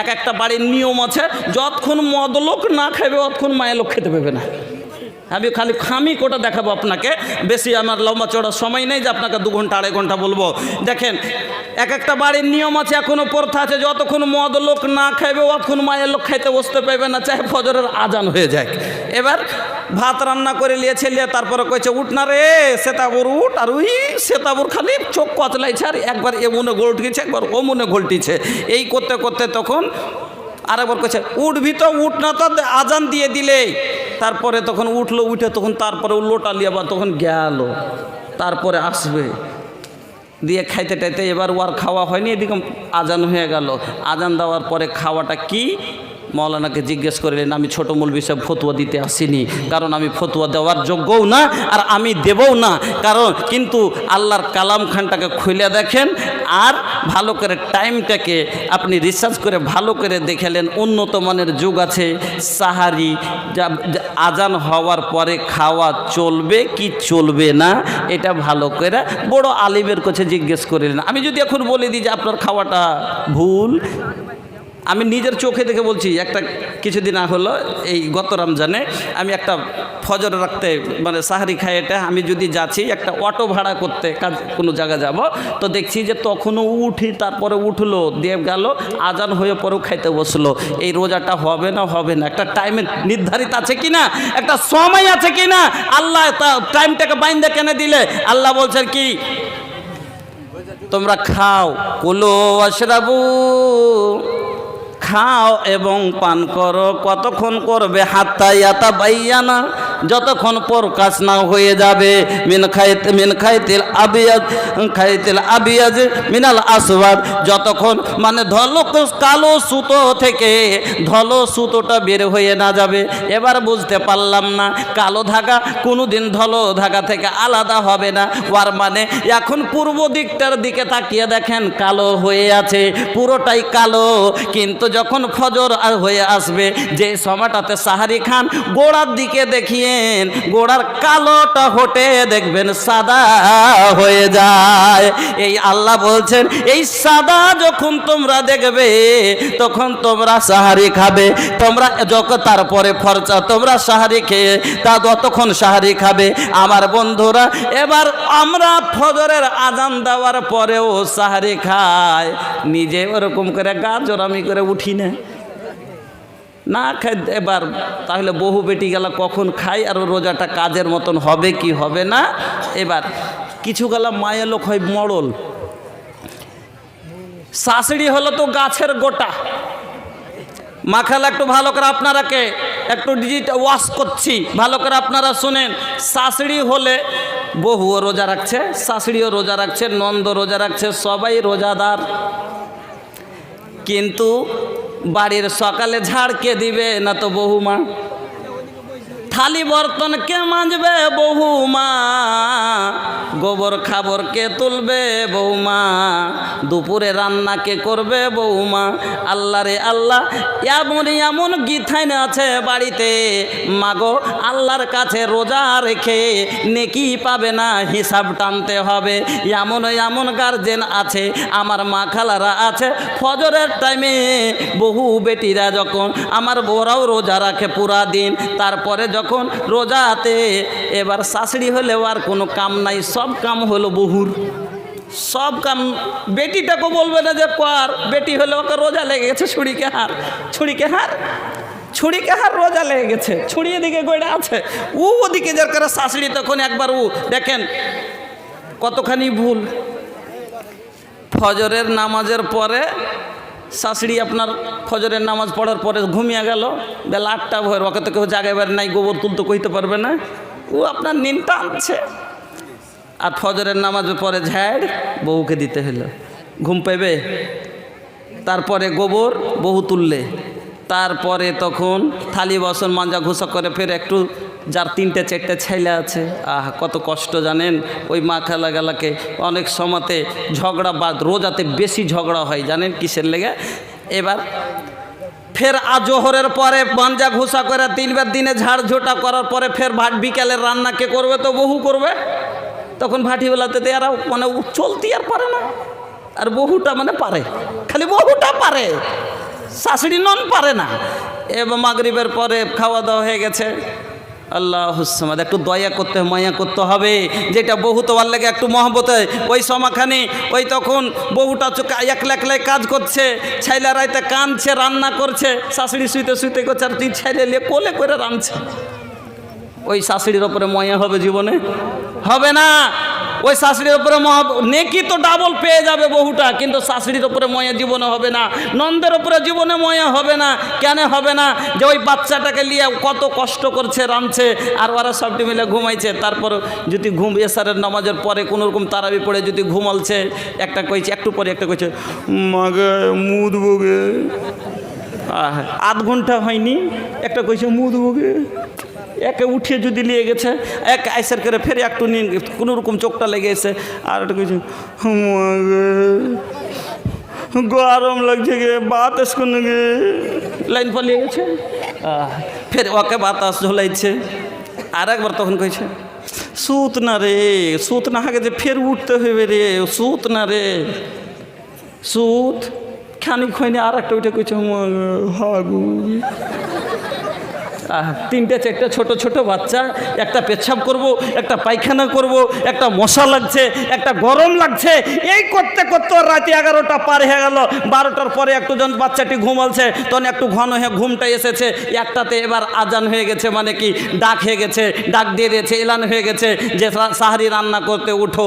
এক একটা বাড়ির নিয়ম আছে, যতক্ষণ মদ লোক না খাবে অতক্ষণ মায়ের লোক খেতে পাবে না। আমি খামি কোটা দেখাবো আপনাকে, বেশি আমার লম্বা চড়া সময় নেই যে আপনাকে 2 ঘন্টা 2.5 ঘন্টা বলবো। দেখেন, এক একটা বাড়ির নিয়ম আছে, এখনো প্রথা আছে, যতক্ষণ মদ লোক না খাইবে অতক্ষণ মায়ের লোক খাইতে বসতে পারবে না, চাহে ফজরের আজান হয়ে যায়। এবার ভাত রান্না করে নিয়েছে, তারপরে কইছে উঠ না রে সেতাবুর উঠ, আর ওই সেতাবুর খালি চোখ কচলাইছে, আর একবার এ মনে গোলটিছে, একবার ও মনে গোলটিছে, এই করতে করতে তখন আরেকবার কইছে উঠবি তো, উঠ না তো আজান দিয়ে দিলে। তারপরে তখন উঠলো, উঠে তখন তারপরে লোটা লিয়ে আবার তখন গেল, তারপরে আসবে দিয়ে খাইতে টাইতে। এবার ওর খাওয়া হয়নি, এদিকে আজান হয়ে গেল। আজান দেওয়ার পরে খাওয়াটা কি মৌলানাকে জিজ্ঞেস করলেন। আমি ছোট মৌলভী সাহেব ফতুয়া দিতে আসিনি, কারণ আমি ফতুয়া দেওয়ার যোগ্যও না, আর আমি দেবও না। কারণ কিন্তু আল্লাহর কালাম খানটাকে খুলে দেখেন, আর ভালো করে টাইমটাকে আপনি রিসার্চ করে ভালো করে দেখেলেন। উন্নত মানের যুগ আছে, সাহারি আজান হওয়ার পরে খাওয়া চলবে কি চলবে না, এটা ভালো করে বড় আলিমের কাছে জিজ্ঞেস করলেন। আমি যদি এখন বলে দিই যে আপনার খাওয়াটা ভুল, আমি নিজের চোখে দেখে বলছি। একটা কিছুদিন হলো এই গত রমজানে আমি একটা ফজর রাখতে মানে সাহারি খাই, এটা আমি যদি যাচ্ছি একটা অটো ভাড়া করতে কাজ কোনো জায়গা যাব, তো দেখছি যে তখনও উঠি, তারপরে উঠলো দিয়ে গেল আজান হয়ে পরেও খাইতে বসলো। এই রোজাটা হবে না হবে না, একটা টাইমে নির্ধারিত আছে কি না, একটা সময় আছে কি না। আল্লাহ টাইমটাকে বাইন্দা কেন দিলে? আল্লাহ বলছেন কি, তোমরা খাও, কুলু ওয়াশরাবু, খাও এবং পান করো। কতক্ষণ করবে? হাত্তা ইয়াতাবায়্যানা, যতক্ষণ প্রকাশ না হয়ে যাবে। মিন খাইতিল আবিয়াজ মিনাল আসওয়াদ, যতক্ষণ মানে কালো সুতো থেকে ধলো সুতোটা বের হয়ে না যাবে। এবার বুঝতে পারলাম না, কালো ধাগা কোনোদিন ধলো ধাগা থেকে আলাদা হবে না। ওর মানে এখন পূর্ব দিকটার দিকে তাকিয়ে দেখেন কালো হয়ে আছে, পুরোটাই কালো। কিন্তু যখন ফজর হয়ে আসবে, যে সময়টাতে সাহারি খান, গোড়ার দিকে দেখিয়েন, গোড়ার কালোটা হটে দেখবেন সাদা হয়ে যায়। এই আল্লাহ বলছেন, এই সাদা যখন তোমরা দেখবে তখন তোমরা সাহারি খাবে। তোমরা যখন তারপরে ফরজা তোমরা সাহারি খেয়ে তা ততক্ষণ সাহারি খাবে। আমার বন্ধুরা, এবার আমরা ফজরের আজান দেওয়ার পরেও সাহারি খাই, নিজে ওরকম করে গা জোরামি করে উঠি না খাই। এবার তাহলে বহু বেটি গেলা কখন খাই, আর রোজাটা কাজের মতন হবে কি হবে না। এবার কিছু গেলা মায়ের লোক হয় মরল, শাশুড়ি হলো তো গাছের গোটা। মাখালা একটু ভালো করে আপনারাকে একটু ডিজিটাল ওয়াশ করছি, ভালো করে আপনারা শুনেন। শাশুড়ি হলে বহুও রোজা রাখছে, শাশুড়িও রোজা রাখছে, নন্দ রোজা রাখছে, সবাই রোজাদার। কিন্তু বাড়ির সকালে ঝাড় কে দিবে? না তো বহুমা। থালি বর্তন কে মাজবে? বহুমা। গোবর খাবর কে তুলবে? বৌমা। দুপুরে রান্না কে করবে? বৌমা। আল্লাহ রে আল্লাহ, এমন এমন গীতাইন আছে বাড়িতে, মাগো আল্লাহর কাছে রোজা রেখে নেকি পাবে না, হিসাব টানতে হবে। এমন এমন গার্জেন আছে, আমার মা খালারা আছে, ফজরের টাইমে বহু বেটিরা যখন আমার বউরাও রোজা রাখে পুরা দিন, তারপরে যখন রোজাতে এবার শাশুড়ি হলেও আর কোনো কাম নাই, সব কাম হলো বহুর, সব কাম। বেটিটাকে বলবে না যে কর, বেটি হলে ওকে রোজা লেগে গেছে, ছুরিকে হার রোজা লেগে গেছে, ছুরি এদিকে গড়া আছে, ও ওদিকে যার করে শাশুড়ি তখন একবার ও দেখেন কতখানি ভুল। ফজরের নামাজের পরে শাশুড়ি আপনার ফজরের নামাজ পড়ার পরে ঘুমিয়ে গেল, বেলা 8টা ভোর, ওকে তো কেউ জাগাইবার নাই, গোবর তুলতে কইতে পারবে না, ও আপনার নিনটা আনছে। আর ফজরের নামাজের পরে ঝাড় বউকে দিতে হলো, ঘুম পাইবে। তারপরে গোবর বহু তুললে, তারপরে তখন থালি বাসন মাঞ্জা ঘুষা করে ফের একটু, যার 3টে 4টে ছেলে আছে, কত কষ্ট জানেন। ওই মা খালা গালাকে অনেক সময়তে ঝগড়া বা রোজাতে বেশি ঝগড়া হয়, জানেন কিসের লেগে? এবার ফের আজোহরের পরে মাঞ্জা ঘুষা করে 3বার দিনে ঝাড়ঝোটা করার পরে ফের বিকালের রান্না কে করবে? তো বহু করবে। তখন ভাটিবেলাতে এরা মানে চলতি আর পারে না, আর বহুটা মানে পারে, খালি বহুটা পারে। শাশুড়ি নন পারে না। এবং মাগরিবের পরে খাওয়া দাওয়া হয়ে গেছে, আল্লাহ হুসমাদ একটু দয়া করতে মায়া করতে হবে, যেটা বহু তো ভাল লাগে একটু মহব্বতে। ওই সমাখানে ওই তখন বহুটা একলা একলাই কাজ করছে, ছেলে রাইতে কাঁদছে, রান্না করছে, শাশুড়ি শুইতে শুইতে করছে, আর তুই ছেলে লে কোলে করে রাঁধছে। ওই শাশুড়ির ওপরে ময়া হবে জীবনে? হবে না। ওই শাশুড়ির ওপরে নেকি তো ডাবল পেয়ে যাবে বহুটা, কিন্তু শাশুড়ির ওপরে ময়া জীবনে হবে না, নন্দের ওপরে জীবনে ময়া হবে না। কেন হবে না? যে ওই বাচ্চাটাকে নিয়ে কত কষ্ট করছে, রাঁধছে, আর ওরা সবটি মিলে ঘুমাইছে। তারপর যদি ঘুম এসারের নামাজের পরে কোনো রকম তারাবি পড়ে যদি ঘুমালছে, একটা কইছে একটু পরে একটা কইছে মাগে মুদ বগে, আধ ঘন্টা হয়নি একটা কইছে মুদ বগে, একে উঠিয়ে যদি নিয়ে গেছে, এক আইসার করে ফের একটু নিয়ে কোনো রকম চোখটা লেগে গেছে, আর একটা কিছু গরম লাগছে গে, বাতাস কোনো গে, লাইন পালিয়ে গেছে, ফের ওকে বাতাস ঝোলাইছে। আর একবার তখন কইছে সুত না রে, সুত না হাগে যে ফের উঠতে হবে রে, সুত না রে, সুত খানিক হয়নি। আর একটা ওইটা কইছে হাগু। তিনটে চারটে ছোট ছোট বাচ্চা, একটা পেচ্ছাপ করব, একটা পায়খানা করব, একটা মশা লাগছে, একটা গরম লাগছে, এই করতে করতে রাতে 11টা পার হয়ে গেল। 12টার পরে একটু যখন বাচ্চাটি ঘুমালছে, তখন একটু ঘন হয়ে ঘুমটা এসেছে। একটাতে এবার আজান হয়ে গেছে, মানে কি ডাক হয়ে গেছে, ডাক দিয়ে দিয়েছে, এলান হয়ে গেছে যে সাহারি রান্না করতে উঠো।